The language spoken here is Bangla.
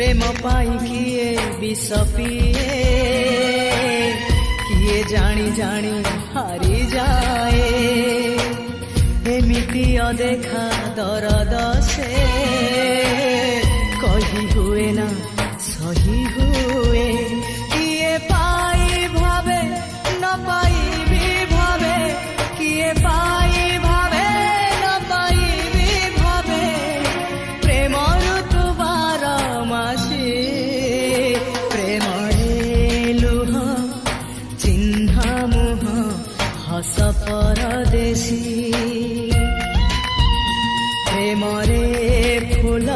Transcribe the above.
প্রেম পাই কিয়ে বিষ পিয়ে কিয়ে জানি জানি হারি যায় এমিতি অদেখা দরদ সে কহি হুয়ে না সহি হুয়ে কিয়ে পাই ভাবে ন পাইবি ভাবে কিয়ে পাই ভাবে ন পাইবি ভাবে প্রেম ঋতু বার মাসে প্রেমরে লুহ চিহ্ন মুহ হস পরদেশী প্রেমরে ফুল